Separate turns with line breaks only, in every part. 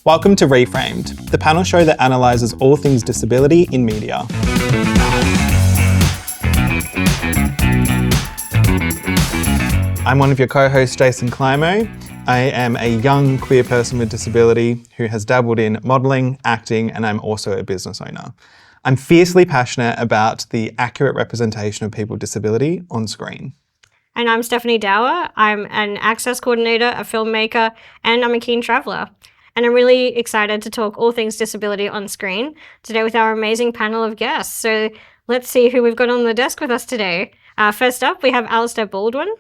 Welcome to Reframed, the panel show that analyses all things disability in media. I'm one of your co-hosts, Jason Climo. I am a young queer person with disability who has dabbled in modelling, acting, and I'm also a business owner. I'm fiercely passionate about the accurate representation of people with disability on screen.
And I'm Stephanie Dawber. I'm an access coordinator, a filmmaker, and I'm a keen traveller. And I'm really excited to talk all things disability on screen today with our amazing panel of guests. So let's see who we've got on the desk with us today. First up, we have Alistair Baldwin.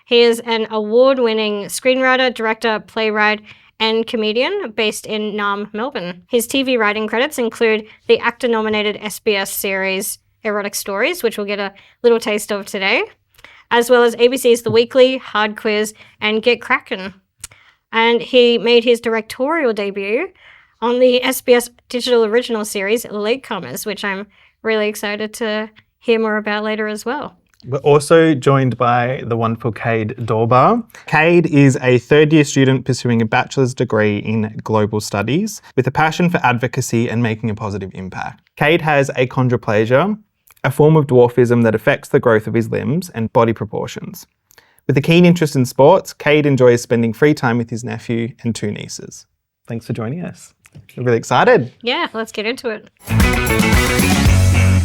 He is an award-winning screenwriter, director, playwright, and comedian based in Naarm, Melbourne. His TV writing credits include the actor-nominated SBS series Erotic Stories, which we'll get a little taste of today, as well as ABC's The Weekly, Hard Quiz, and Get Crackin'. And he made his directorial debut on the SBS digital original series Latecomers, which I'm really excited to hear more about later as well.
We're also joined by the wonderful Kaed Dawber. Kaed is a third-year student pursuing a bachelor's degree in global studies with a passion for advocacy and making a positive impact. Kaed has achondroplasia, a form of dwarfism that affects the growth of his limbs and body proportions. With a keen interest in sports, Kaed enjoys spending free time with his nephew and two nieces. Thanks for joining us. We're really excited.
Yeah, let's get into it.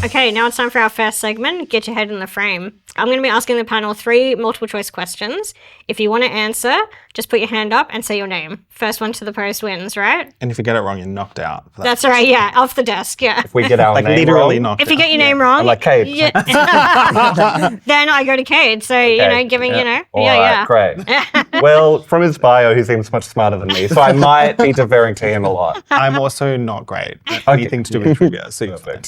Okay, now it's time for our first segment, Get Your Head in the Frame. I'm going to be asking the panel 3 multiple choice questions. If you want to answer, just put your hand up and say your name. First one to the post wins, right?
And if you get it wrong, you're knocked out. For that.
That's all right, yeah, off the desk, yeah.
If we get our name
literally
wrong,
knocked
If you
out.
get your name wrong,
I'm like Kaed.
yeah. Then I go to Kaed. So, you know, giving, you know,
All right, great. Well, from his bio, he seems much smarter than me, so I might be deferring to him a lot.
I'm also not great at anything to do with trivia, so you're fine.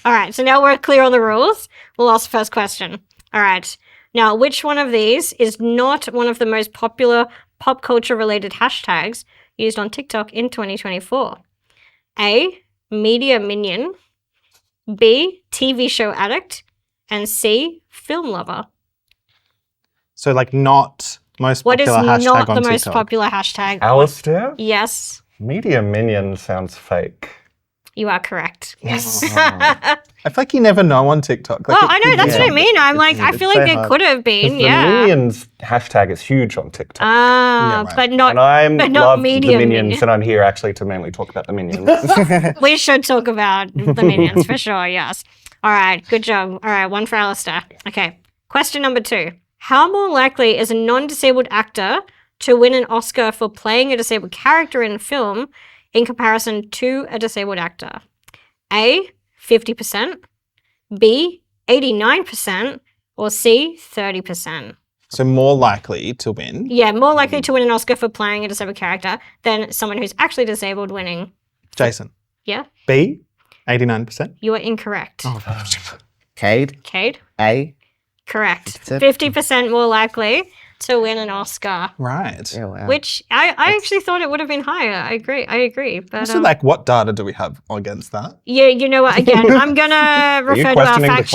All right, so now we're clear on the rules. We'll ask the first question. All right. Now, which one of these is not one of the most popular pop culture related hashtags used on TikTok in 2024? A, media minion, B, TV show addict, and C, film lover.
So like not most
What is
popular hashtag
not
on
the most
TikTok.
popular hashtag?
Alistair?
Yes,
Media minion sounds fake.
you are correct.
Yes.
Yes.
I feel like you never know on TikTok. Like
Well, I know, that's what I mean. I'm like, I
It's
feel like
so
there
hard.
could have been,
The
yeah.
minions hashtag is huge on TikTok.
Ah,
right.
but not,
and I
but not
love the
media
minions,
minion.
and I'm here actually to mainly talk about the minions.
We should talk about the minions for sure, yes. All right, good job. All right, one for Alistair. Okay, question number 2. How more likely is a non-disabled actor to win an Oscar for playing a disabled character in film in comparison to a disabled actor? A, 50%, B, 89%, or C, 30%?
So more likely to win.
Yeah, more likely to win an Oscar for playing a disabled character than someone who's actually disabled winning.
Jason.
Yeah,
B, 89%.
you are incorrect.
Kaed,
Kaed?
A.
Correct.
50%.
50% more likely to win an Oscar,
Right.
Yeah, wow.
which I actually thought it would have been higher. I agree. But
So like what data do we have against that?
yeah, you know what? Again, I'm gonna refer to our
questioning the
fact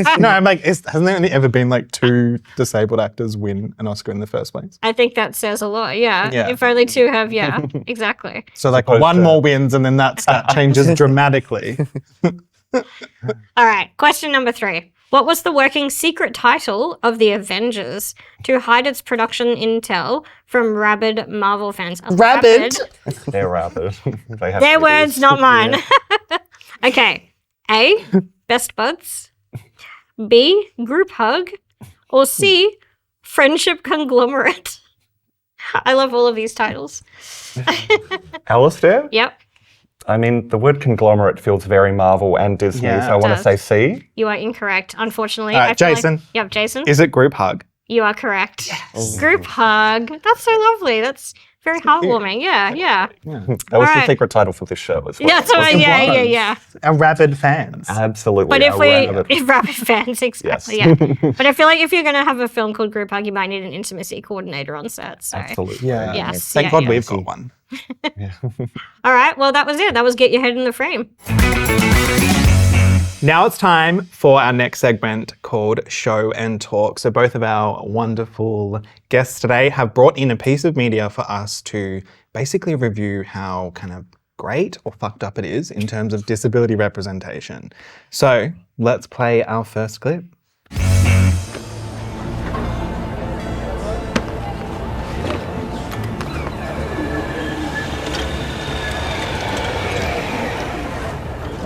checker.
No, I'm like, hasn't there only ever been like 2 disabled actors win an Oscar in the first place?
I think that says a lot. Yeah.
Yeah.
If only 2 have, yeah, exactly.
So like
Supposed
one
to-
more wins and then that stat changes dramatically.
All right. Question number 3. What was the working secret title of The Avengers to hide its production intel from rabid Marvel fans?
Rabid?
They're rabid. They have
Their
babies.
words, not mine. Okay. A, best buds. B, group hug. Or C, friendship conglomerate. I love all of these titles.
Alistair?
Yep,
I mean, the word conglomerate feels very Marvel and Disney,
Yeah.
so I want
Does.
to say C.
you are incorrect, unfortunately.
All right,
I feel like-
Jason.
Yep, Jason.
Is it group hug?
You are correct. Group hug. That's so lovely. That's very heartwarming. Yeah.
That was
Alright.
the secret title for this show as well.
Yeah, that's right. Yeah.
Our rabid fans.
Absolutely.
But if
rabid.
if rabid fans, exactly,
Yes.
yeah. But I feel like if you're going to have a film called Group Hug, you might need an intimacy coordinator on set. So.
Absolutely.
Yeah.
Yes.
Thank
yeah,
God
yeah.
we've got one.
All right. Well, that was it. That was Get Your Head in the Frame.
Now it's time for our next segment called Show and Talk. So both of our wonderful guests today have brought in a piece of media for us to basically review how kind of great or fucked up it is in terms of disability representation. So let's play our first clip.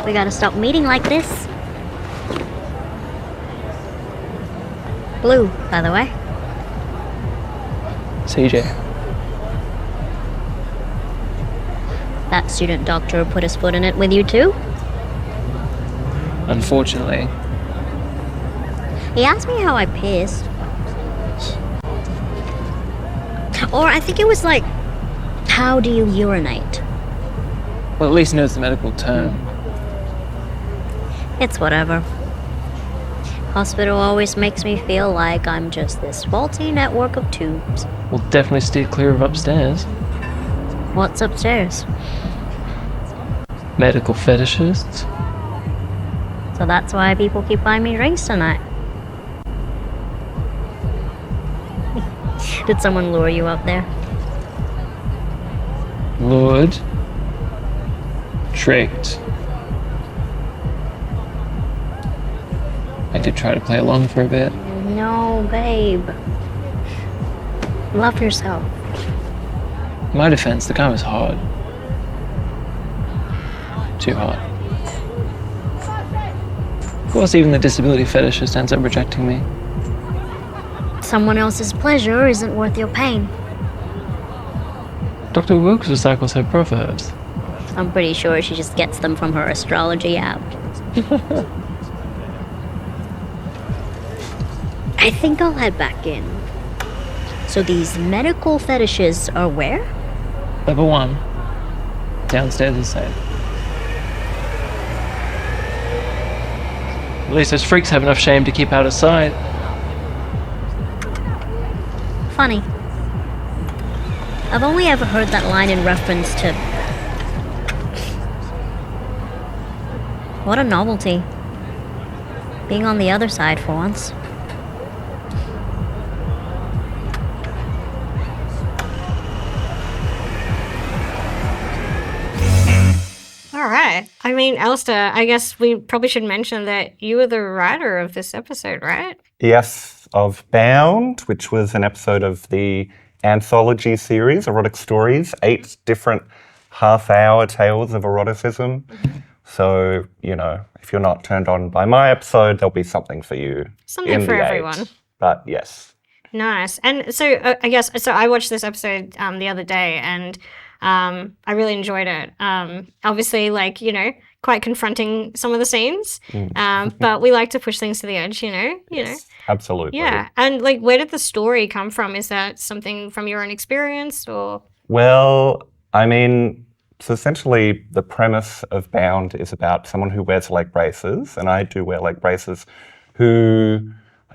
We gotta stop meeting like this. Blue, by the way.
CJ.
That student doctor put his foot in it with you too?
Unfortunately.
He asked me how I pissed. Or I think it was like, how do you urinate?
Well, at least he knows the medical term.
It's whatever. Hospital always makes me feel like I'm just this faulty network of tubes.
We'll definitely steer clear of upstairs.
What's upstairs?
Medical fetishists.
So that's why people keep buying me drinks tonight. Did someone lure you up there?
Lured. Tricked. I did try to play along for a bit.
No, babe. Love yourself.
In my defense, the guy was hard. Too hard. Of course, even the disability fetishist ends up rejecting me.
Someone else's pleasure isn't worth your pain.
Dr. Wilkes recycles her proverbs.
I'm pretty sure she just gets them from her astrology app. I think I'll head back in. So these medical fetishes are where?
Level 1. Downstairs is safe. At least those freaks have enough shame to keep out of sight.
Funny. I've only ever heard that line in reference to... What a novelty. Being on the other side for once.
All right. I mean, Alistair, I guess we probably should mention that you were the writer of this episode, right?
Yes, of Bound, which was an episode of the anthology series, Erotic Stories, 8 different half-hour tales of eroticism. So, you know, if you're not turned on by my episode, there'll be something for you.
Something
in
for
the 8.
everyone.
But yes.
Nice. And so I guess, so I watched this episode the other day and I really enjoyed it. Obviously, like, you know, quite confronting some of the scenes, but we like to push things to the edge, you know?
Yes, absolutely.
Yeah. And like, where did the story come from? Is that something from your own experience or?
Well, I mean, so essentially the premise of Bound is about someone who wears leg braces, and I do wear leg braces, a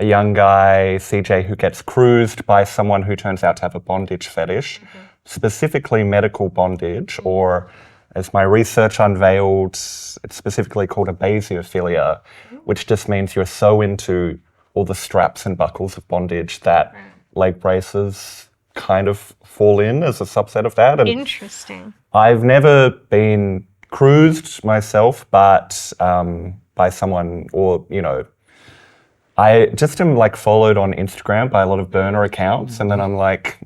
young guy, CJ, who gets cruised by someone who turns out to have a bondage fetish, specifically medical bondage, or as my research unveiled, it's specifically called a basiophilia, which just means you're so into all the straps and buckles of bondage that leg braces kind of fall in as a subset of that. And
Interesting.
I've never been cruised myself, but by someone, or, you know, I just am like followed on Instagram by a lot of burner accounts, and then I'm like,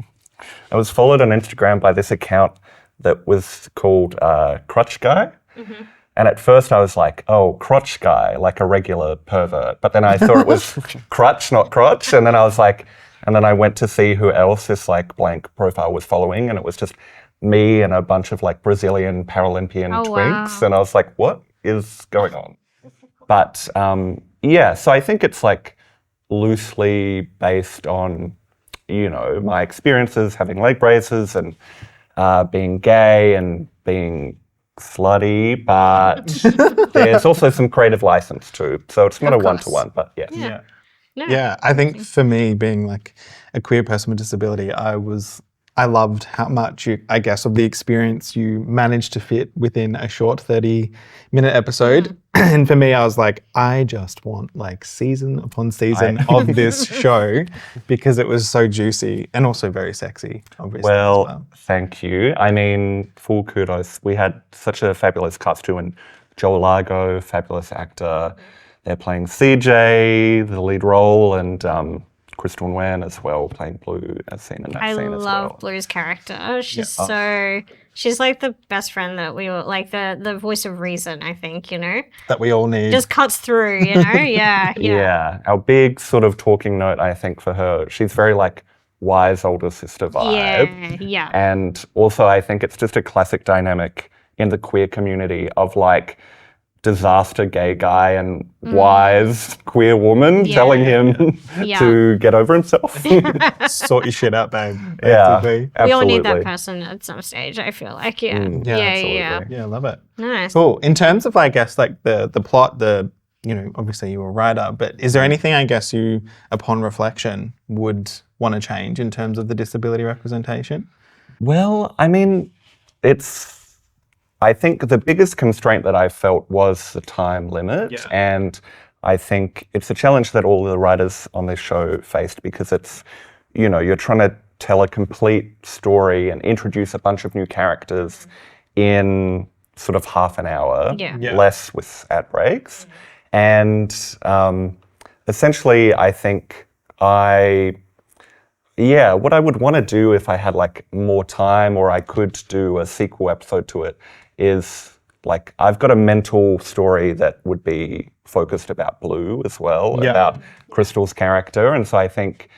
I was followed on Instagram by this account that was called Crutch Guy. And at first I was like, oh, crotch guy, like a regular pervert. But then I thought it was crutch, not crotch. And then I was like, and then I went to see who else this like blank profile was following. And it was just me and a bunch of like Brazilian Paralympian twinks.
Wow.
And I was like, what is going on? But yeah, so I think it's like loosely based on, you know, my experiences having leg braces and being gay and being slutty, but there's also some creative license too. So it's not
Of
a
course.
one-to-one, but yes.
Yeah. No.
Yeah, I think for me, being like a queer person with disability, I was I loved how much I guess, of the experience you managed to fit within a short 30-minute episode. And for me, I was like, I just want like season upon season of this show because it was so juicy and also very sexy, obviously.
Well, thank you. I mean, full kudos. We had such a fabulous cast too, and Joel Largo, fabulous actor. They're playing CJ, the lead role, and Crystal Nguyen as well, playing Blue as seen in that scene as well.
I love Blue's character. She's like the best friend that we all, like the voice of reason, I think, you know?
That we all need.
Just cuts through, you know? Yeah.
Yeah. Our big sort of talking note, I think, for her, she's very like wise older sister vibe.
Yeah.
And also I think it's just a classic dynamic in the queer community of like disaster gay guy and wise queer woman telling him to get over himself.
Sort your shit out, babe.
Yeah,
basically.
absolutely.
We all need that person at some stage, I feel like. Yeah.
absolutely.
Yeah, I love it.
Nice.
Cool. In terms of, I guess, like the plot, obviously you were a writer, but is there anything, I guess, you, upon reflection, would want to change in terms of the disability representation?
Well, I mean, I think the biggest constraint that I felt was the time limit. And I think it's a challenge that all the writers on this show faced because it's, you're trying to tell a complete story and introduce a bunch of new characters in sort of half an hour, less with ad breaks. And essentially, I think what I would want to do if I had like more time or I could do a sequel episode to it is like, I've got a mental story that would be focused about Blue as well, about Crystal's character. And so I think,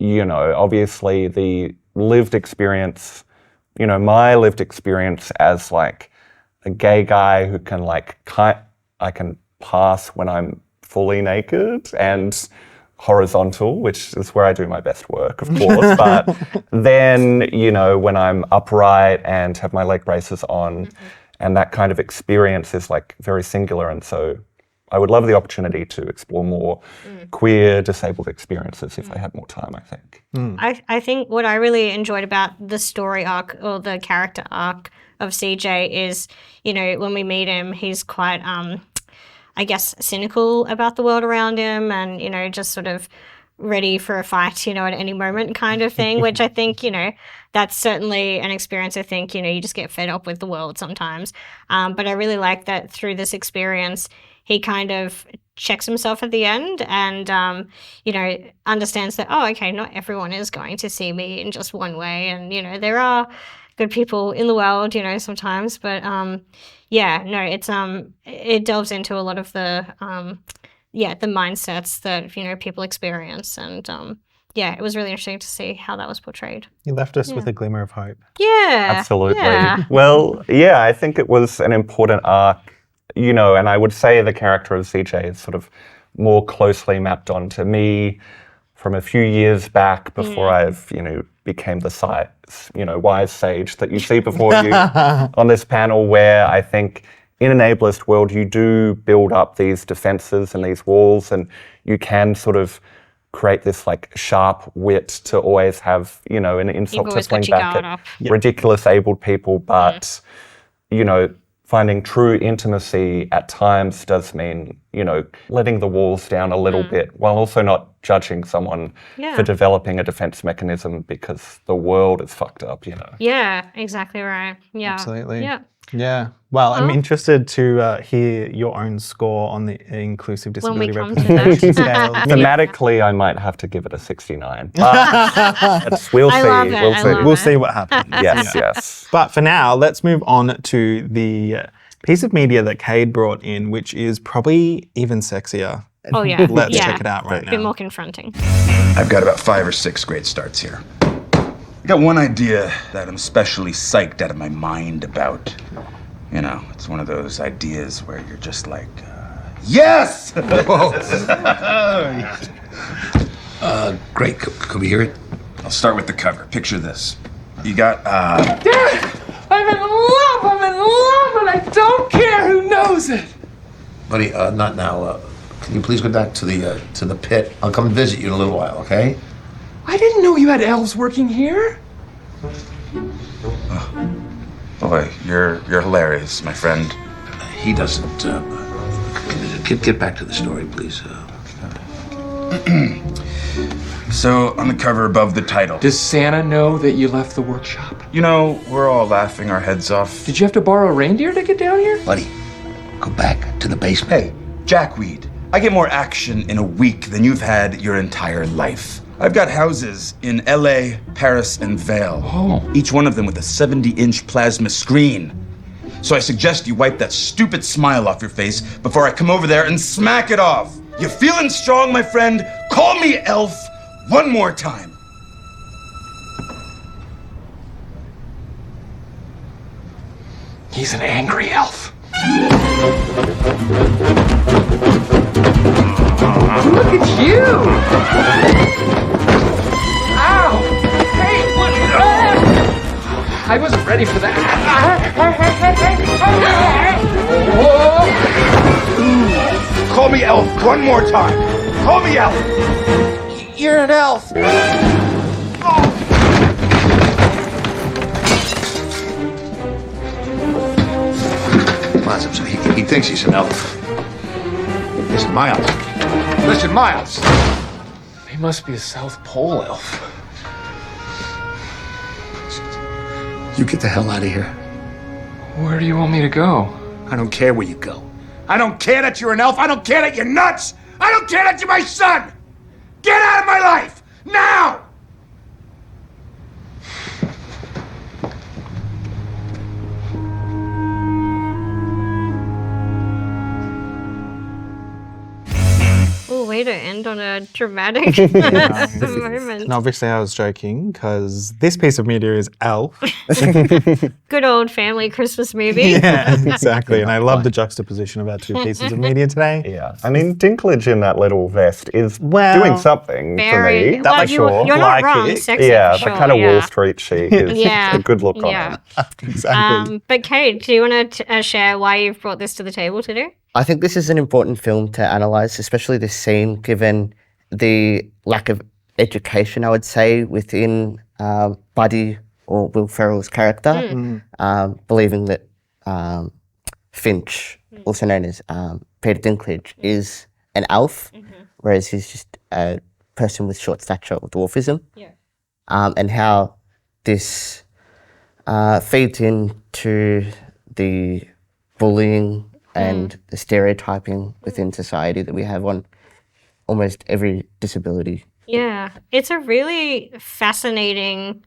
obviously the lived experience, my lived experience as like a gay guy who can like, I can pass when I'm fully naked and horizontal, which is where I do my best work, of course. But then, when I'm upright and have my leg braces on, and that kind of experience is like very singular. And so I would love the opportunity to explore more queer disabled experiences if I had more time, I think.
I think what I really enjoyed about the story arc or the character arc of CJ is, when we meet him, he's quite, I guess, cynical about the world around him and, just sort of ready for a fight, at any moment kind of thing, which I think, that's certainly an experience. I think, you just get fed up with the world sometimes. But I really like that through this experience, he kind of checks himself at the end and, understands that, oh, okay, not everyone is going to see me in just one way. And, there are good people in the world, sometimes, but, it delves into a lot of the mindsets that, people experience. And, it was really interesting to see how that was portrayed.
You left us with a glimmer of hope.
Yeah.
Absolutely.
Yeah.
Well, I think it was an important arc, and I would say the character of CJ is sort of more closely mapped onto me from a few years back before I've, became the wise sage that you see before you on this panel, where I think in an ableist world, you do build up these defenses and these walls, and you can sort of create this like sharp wit to always have, an insult to fling back at ridiculous abled people. But, finding true intimacy at times does mean, letting the walls down a little bit while also not judging someone for developing a defense mechanism because the world is fucked up,
Yeah, exactly right. Yeah.
Absolutely.
Yeah.
Yeah. Well, I'm interested to hear your own score on the inclusive disability
come to
representation scale.
Thematically, I might have to give it a 69. But we'll see.
love it.
We'll see what happens.
Yes.
But for now, let's move on to the piece of media that Kaed brought in, which is probably even sexier.
Oh, yeah.
Let's check it out right
A bit
now.
more confronting.
I've got about 5 or 6 great starts here. I got one idea that I'm especially psyched out of my mind about. It's one of those ideas where you're just like, yes!
Great. Could we hear it?
I'll start with the cover. Picture this. You got,
Dad! I'm in love, and I don't care who knows it!
Buddy, not now. Can you please go back to the pit? I'll come visit you in a little while, okay?
I didn't know you had elves working here.
Boy, you're hilarious, my friend.
He doesn't. Get back to the story, please.
So, on the cover above the title.
Does Santa know that you left the workshop?
You know, we're all laughing our heads off.
Did you have to borrow a reindeer to get down here?
Buddy, go back to the basement.
Hey, Jackweed, I get more action in a week than you've had your entire life. I've got houses in LA, Paris, and Vail.
Oh.
Each one of them with a 70-inch plasma screen. So I suggest you wipe that stupid smile off your face before I come over there and smack it off. You feeling strong, my friend? Call me Elf one more time.
He's an angry elf. Look at you! Ow! Hey, what? I wasn't ready for that.
Call me Elf one more time. Call me Elf.
You're an elf. So he thinks he's an elf. Listen, Miles. Listen, Miles.
He must be a South Pole elf.
You get the hell out of here.
Where do you want me to go?
I don't care where you go.
I don't care that you're an elf. I don't care that you're nuts. I don't care that you're my son. Get out of my life now.
Oh, way to end on a dramatic moment.
And obviously I was joking because this piece of media is Elf.
Good old family Christmas movie.
Yeah, exactly. And I love the juxtaposition of our two pieces of media today.
Yeah. I mean, Dinklage in that little vest is
Well,
doing something
Very.
for me.
Well,
for sure.
you're not
Like
wrong.
it.
Sexy
Yeah,
for sure,
that kind of
yeah.
Wall Street chic is
Yeah.
a good look on
Yeah.
him.
Exactly.
But Kaed, do you want to share why you've brought this to the table today?
I think this is an important film to analyse, especially this scene, given the lack of education, I would say, within Buddy or Will Ferrell's character, believing that Finch, also known as Peter Dinklage, is an elf, whereas he's just a person with short stature or dwarfism, and how this feeds into the bullying and the stereotyping within society that we have on almost every disability.
Yeah, it's a really fascinating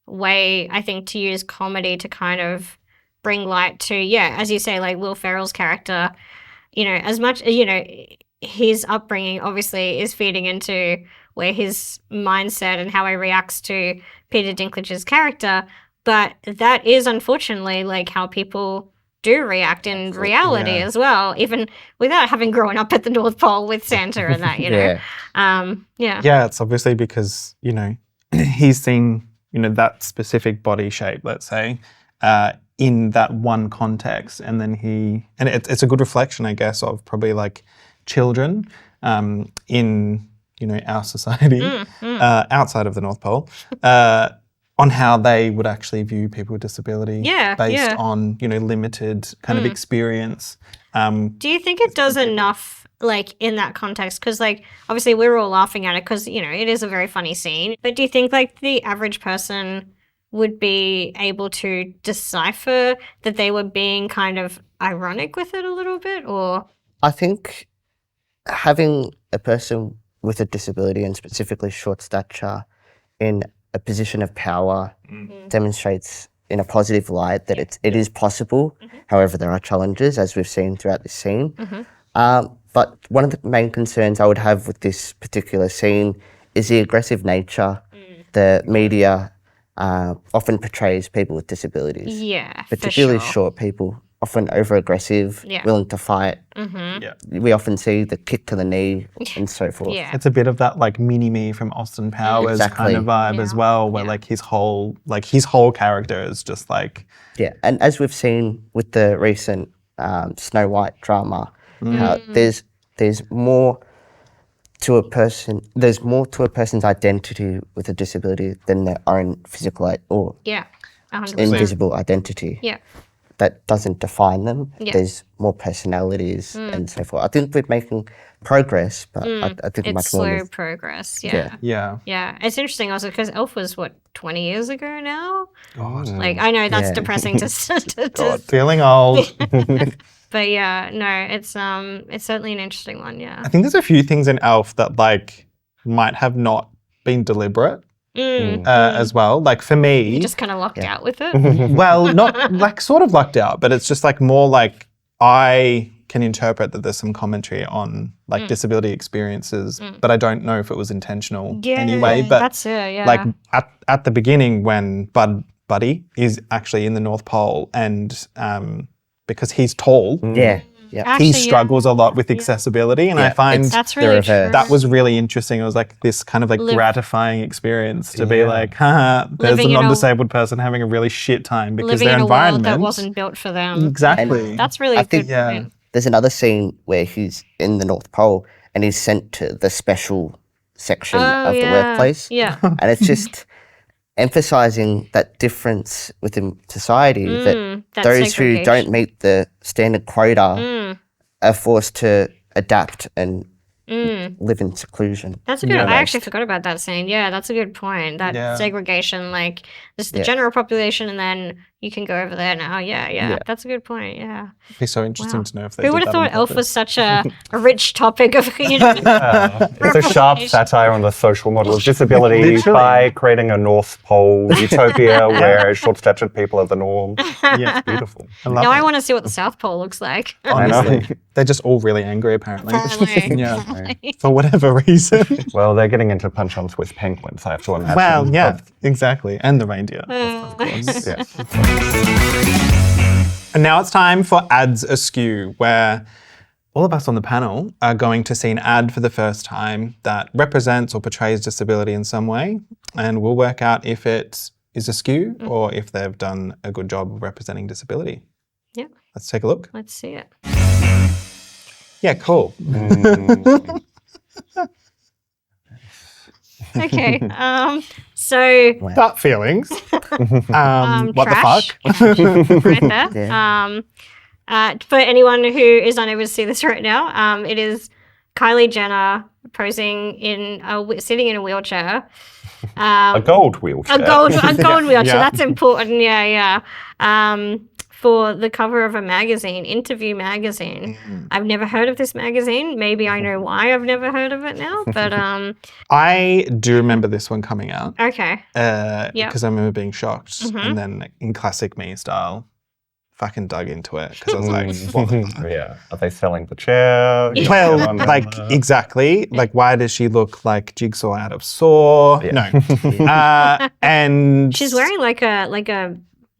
way, I think, to use comedy to kind of bring light to, as you say, like Will Ferrell's character, as much, his upbringing obviously is feeding into where his mindset and how he reacts to Peter Dinklage's character, but that is unfortunately like how people do react in reality as well, even without having grown up at the North Pole with Santa and that,
Yeah, it's obviously because, he's seen, that specific body shape, let's say, in that one context. And then it's a good reflection, I guess, of probably like children in, our society, outside of the North Pole, on how they would actually view people with disability based on, limited kind of experience.
Do you think it does enough, like, in that context? Because, like, obviously we're all laughing at it because, it is a very funny scene. But do you think, like, the average person would be able to decipher that they were being kind of ironic with it a little bit, or?
I think having a person with a disability and specifically short stature in a position of power demonstrates in a positive light that it is possible. However, there are challenges, as we've seen throughout this scene. But one of the main concerns I would have with this particular scene is the aggressive nature. The media often portrays people with disabilities, particularly
for sure.
short people, often over-aggressive, willing to fight. We often see the kick to the knee and so forth.
It's a bit of that like mini-me from Austin Powers kind of vibe as well, where like his whole character is just like...
Yeah, and as we've seen with the recent Snow White drama, there's more to a person, there's more to a person's identity with a disability than their own physical or
Yeah. 100%.
invisible identity.
Yeah.
That doesn't define them.
Yeah.
There's more personalities and so forth. I think we're making progress, but I think
It's
much more.
slow progress.
Yeah.
Yeah.
It's interesting also because Elf was, 20 years ago now?
God.
Like, I know that's
Yeah.
depressing to
Feeling old.
but yeah, no, it's certainly an interesting one, yeah.
I think there's a few things in Elf that like might have not been deliberate as well. Like for me,
You just kind of locked out with it.
well, not like sort of lucked out, but it's just like more like I can interpret that there's some commentary on like disability experiences, but I don't know if it was intentional anyway. But
that's it, yeah.
like at the beginning when Buddy is actually in the North Pole and because he's tall,
Yeah.
Actually,
he struggles a lot with accessibility, and I find
that's really
reverse.
true.
that was really interesting. It was like this kind of like gratifying experience to be like, haha, there's
Living
a
in a-
non-disabled person having a really shit time because
living
their
in a world
environment
that wasn't built for them.
exactly.
That's really
I
a good
think-
point.
There's another scene where he's in the North Pole and he's sent to the special section of the workplace.
Yeah.
And it's just emphasizing that difference within society that
that
those who
segregation.
don't meet the standard quota are forced to adapt and live in seclusion.
That's a good. I actually forgot about that scene. Yeah, that's a good point. That
Yeah.
segregation, like just the
Yeah.
general population, and then you can go over there now. Yeah. That's a good point. Yeah.
It'd be so interesting
Wow.
to know if they
Who
did
would have
that on
thought Elf
purpose.
was such a rich topic of
It's a sharp satire on the social model of disability
Literally.
by creating a North Pole utopia where short-statured people are the norm.
Yeah,
It's beautiful.
I love
Now
it.
I want to see what the South Pole looks like.
Honestly, they're just all really angry apparently.
Apparently.
yeah, for whatever reason.
Well, they're getting into punch on Swiss penguins, I have to imagine.
well, yeah, exactly, and the reindeer.
Yeah.
And now it's time for Ads Askew, where all of us on the panel are going to see an ad for the first time that represents or portrays disability in some way, and we'll work out if it is askew or if they've done a good job of representing disability.
Yeah.
Let's take a look.
Let's see it.
Yeah, cool.
Okay. So
Gut feelings. What
trash.
the fuck?
right there. For anyone who is unable to see this right now, it is Kylie Jenner posing sitting in a wheelchair.
A gold wheelchair.
A gold wheelchair.
Yeah.
That's important. Yeah. For the cover of a magazine, Interview magazine. I've never heard of this magazine. Maybe I know why I've never heard of it now. But
I do remember this one coming out
okay.
because I remember being shocked, and then in classic me style, fucking dug into it because I was like, what the fuck?
Yeah. Are they selling the chair?
Well, like exactly. Like, why does she look like Jigsaw out of Saw?
Yeah.
No, and
She's wearing like a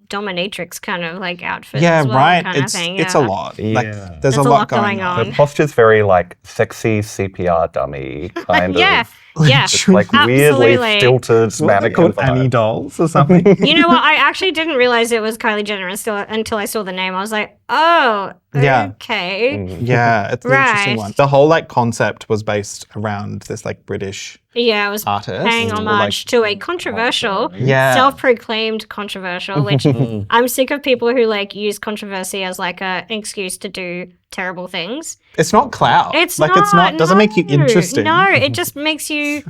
dominatrix kind of like outfit.
yeah,
as well,
right.
Kind of
It's
thing.
it's a
yeah.
lot.
Yeah.
Like, there's a lot going on.
The posture's very like sexy CPR dummy kind
Yeah.
of.
Yeah.
It's like weirdly
Absolutely.
stilted
What are they
mannequin
called? Annie
vibe.
dolls or something?
You know what? I actually didn't realize it was Kylie Jenner until I saw the name. I was like, oh,
Yeah.
okay.
Yeah, it's an interesting
Right.
one. The whole like concept was based around this like British
Yeah, it was
artist.
paying
or,
homage to a controversial,
Yeah.
self-proclaimed controversial, which I'm sick of people who like use controversy as like an excuse to do terrible things.
It's not clout.
It's
like
not.
it's not. Doesn't make you
no,
interesting.
No, it just makes you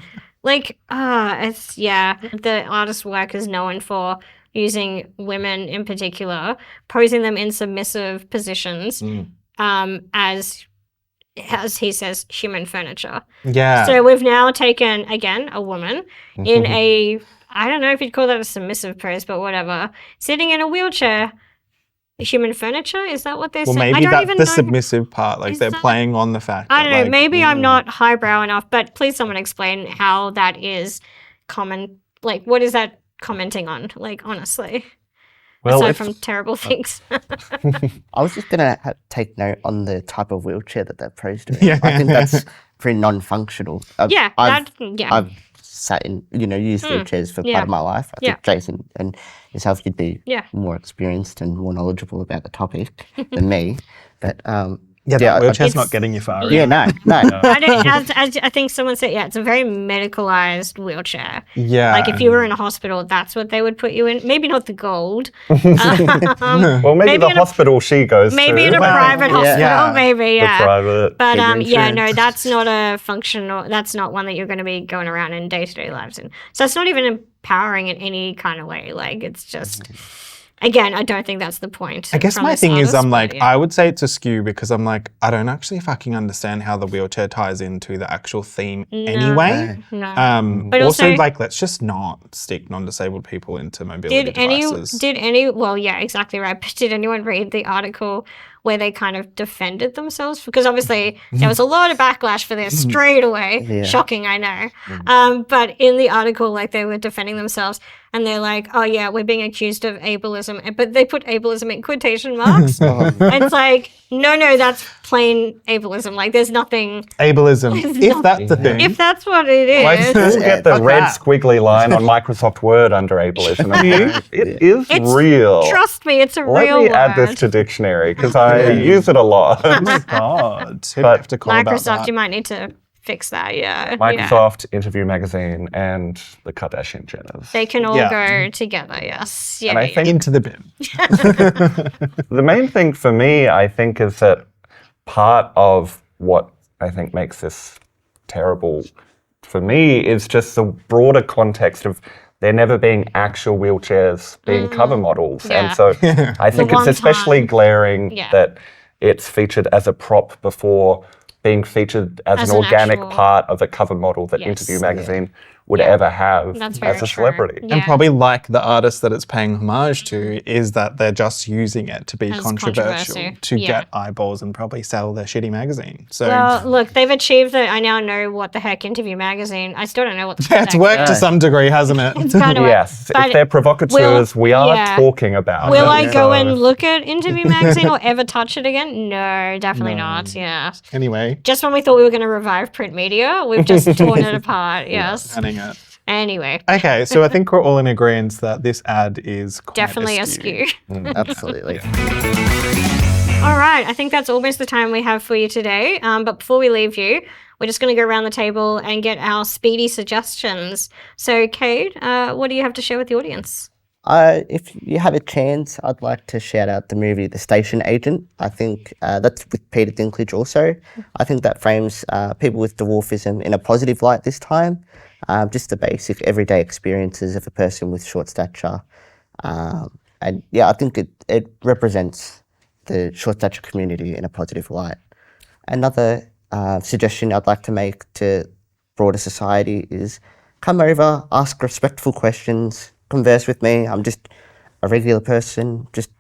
like. It's yeah. The artist's work is known for using women in particular, posing them in submissive positions, as he says, human furniture.
Yeah.
So we've now taken again a woman in a I don't know if you'd call that a submissive pose, but whatever, sitting in a wheelchair. Human furniture? Is that what they're
well,
saying?
maybe
I don't
that's
even
the
know.
submissive part. Like
Is
they're
that-
playing on the fact.
I don't
that,
know.
like,
Maybe I'm not highbrow enough, but please someone explain how that is common. Like, what is that commenting on? Like, honestly,
Well,
aside
it's,
from terrible things.
I was just going to take note on the type of wheelchair that they're posed in.
Yeah.
I think that's pretty non-functional.
yeah,
I've sat in, used wheelchairs for
Yeah.
part of my life. I
Yeah.
think Jason and yourself, you'd be
Yeah.
more experienced and more knowledgeable about the topic than me. But
Yeah,
Yeah,
the wheelchair's
it's-
not getting you far.
Yeah, no.
as I think someone said, yeah, it's a very medicalized wheelchair.
Yeah.
Like if you were in a hospital, that's what they would put you in. Maybe not the gold.
Well, maybe the
in a-
hospital she goes
Maybe
to.
in a private hospital,
Yeah.
maybe,
The
yeah.
private.
But
big
yeah,
insurance.
no, that's not a functional. That's not one that you're going to be going around in day-to-day lives in. So it's not even empowering in any kind of way. Like it's just, again, I don't think that's the point.
I guess
from
my
this
thing is,
artist,
I'm
but
like,
yeah.
I would say it's askew because I'm like, I don't actually fucking understand how the wheelchair ties into the actual theme anyway.
No. But
also,
also-
like, let's just not stick non-disabled people into mobility devices.
Well, yeah, exactly right. But did anyone read the article where they kind of defended themselves? Because obviously there was a lot of backlash for this straight away.
Yeah.
Shocking, I know. But in the article, like they were defending themselves and they're like, oh yeah, we're being accused of ableism. But they put ableism in quotation marks. It's like, no, that's plain ableism. Like there's nothing,
Ableism, if that's the thing.
if that's what it
I
is.
still get the
Fuck
red
that.
squiggly line on Microsoft Word under ableism. It is
It's-
real.
Trust me, it's a
Let
real
me
word.
add this to dictionary because I use it a lot.
Oh my God. Who'd
But
have to call about
Microsoft,
that?
you might need to fix that, yeah. Yeah.
Microsoft, Interview Magazine, and the Kardashian Jenners.
They can all
Yeah.
go together, yes. Yeah,
And I
yeah.
think
Into the bin.
the main thing for me, I think, is that part of what I think makes this terrible for me is just the broader context of there never being actual wheelchairs being cover models.
Yeah.
And so I think
one
it's especially
time.
glaring
Yeah.
that it's featured as a prop before being featured as
As
an
an
organic
actual-
part of a cover model that
Yes.
Interview Magazine would
Yeah.
ever have
That's very
as a
true.
celebrity.
Yeah.
And probably like the artist that it's paying homage to is that they're just using it to be
As
controversial,
controversy.
to
Yeah.
get eyeballs and probably sell their shitty magazine. So
Well, look, they've achieved that. I now know what the heck Interview Magazine. I still don't know what the
it's
heck
worked to some degree, hasn't it?
It's kind of
Yes,
but
if they're provocateurs, we are
yeah.
talking about
Will
it.
I go
so-
and look at Interview Magazine or ever touch it again? No, definitely not. Yeah.
Anyway,
Just when we thought we were going to revive print media, we've just torn it apart. Yes.
handing it.
Anyway,
Okay, so I think we're all in agreement that this ad is quite
definitely
askew.
askew.
Absolutely.
All right, I think that's almost the time we have for you today. But before we leave you, we're just going to go around the table and get our speedy suggestions. So, Kaed, what do you have to share with the audience?
If you have a chance, I'd like to shout out the movie The Station Agent. I think that's with Peter Dinklage also. I think that frames people with dwarfism in a positive light this time. Just the basic everyday experiences of a person with short stature. And yeah, I think it represents the short stature community in a positive light. Another suggestion I'd like to make to broader society is come over, ask respectful questions, converse with me. I'm just a regular person, just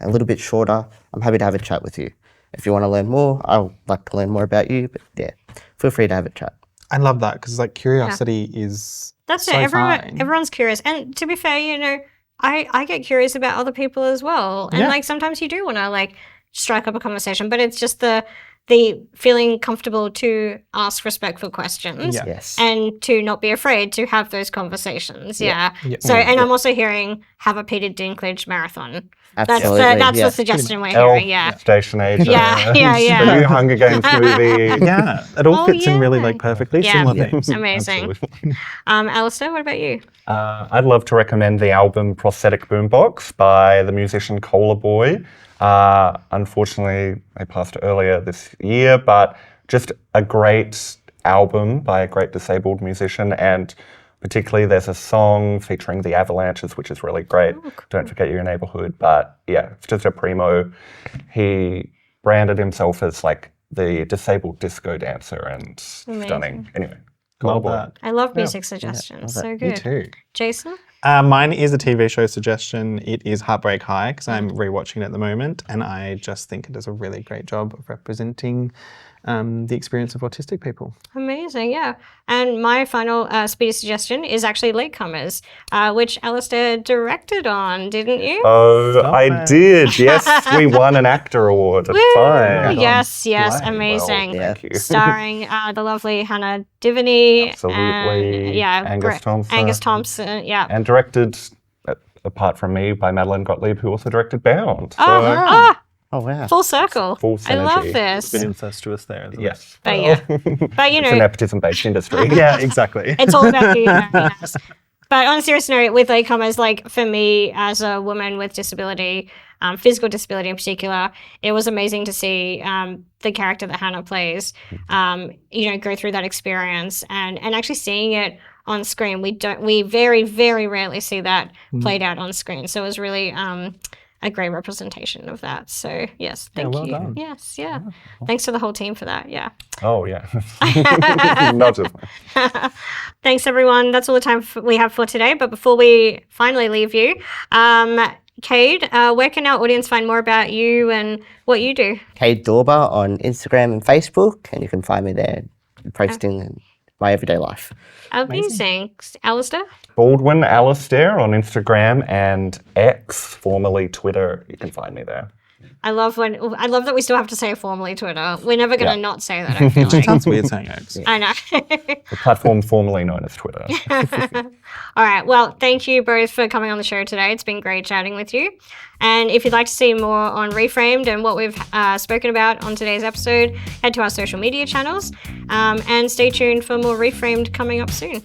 a little bit shorter. I'm happy to have a chat with you. If you want to learn more, I'd like to learn more about you, but yeah, feel free to have a chat.
I love that because like curiosity is
That's
so
it.
fine.
Everyone's curious. And to be fair, you know, I get curious about other people as well. And
Yeah.
like sometimes you do want to like strike up a conversation, but it's just the feeling comfortable to ask respectful questions.
Yeah.
Yes.
And to not be afraid to have those conversations. Yeah.
Yeah.
So, and I'm also hearing have a Peter Dinklage marathon.
Absolutely.
That's
yeah.
the suggestion we're
Elf,
hearing. Yeah.
Station Agent.
Yeah, yeah.
The new Hunger Games movie.
Yeah, it all
Oh,
fits in really
yeah.
like perfectly.
Yeah.
Similar
Yeah.
themes.
Amazing.
Absolutely.
Alistair, what about you?
I'd love to recommend the album Prosthetic Boombox by the musician Cola Boy. Unfortunately, they passed earlier this year, but just a great album by a great disabled musician, and particularly there's a song featuring the Avalanches, which is really great. Don't forget your neighborhood. But yeah, it's just a primo. He branded himself as like the disabled disco dancer and stunning. Anyway, Cola
Love
Boy.
that.
I love music suggestions. So good.
Me too.
Jason?
Mine is a TV show suggestion. It is Heartbreak High because I'm rewatching it at the moment, and I just think it does a really great job of representing the experience of autistic people.
Amazing, yeah. And my final speedy suggestion is actually Latecomers, which Alistair directed on, didn't you?
Oh, I did. Yes, we won an actor award. It's
Woo!
fine.
Yes, yes,
Well,
amazing.
thank you.
Starring the lovely Hannah Diviney.
Absolutely.
And, yeah,
Angus Thompson.
Angus Thompson, yeah.
And directed, apart from me, by Madeline Gottlieb, who also directed Bound. So,
Oh,
Oh, wow.
Full circle.
Full
I love
synergy.
this.
A bit incestuous there, isn't it?
Yes.
But yeah, but you
It's a
know,
nepotism-based industry.
Yeah, exactly.
it's all about who you marry. Yes. But on a serious note, with latecomers, like for me as a woman with disability, physical disability in particular, it was amazing to see the character that Hannah plays, go through that experience and actually seeing it on screen. We very, very rarely see that played out on screen. So it was really a great representation of that. So yes, thank
well
you.
done.
Yes, yeah. Thanks to the whole team for that. Yeah.
Oh, yeah. Not just
Thanks, everyone. That's all the time we have for today. But before we finally leave you, Kaed, where can our audience find more about you and what you do?
Kaed Dawber on Instagram and Facebook, and you can find me there posting my everyday life.
Amazing. Alistair?
Baldwin Alistair on Instagram and X, formerly Twitter. You can find me there.
I love that we still have to say formally Twitter. We're never going to not say that, I feel
It
like.
sounds weird saying X.
I know.
The platform formerly known as Twitter.
All right. Well, thank you both for coming on the show today. It's been great chatting with you. And if you'd like to see more on Reframed and what we've spoken about on today's episode, head to our social media channels and stay tuned for more Reframed coming up soon.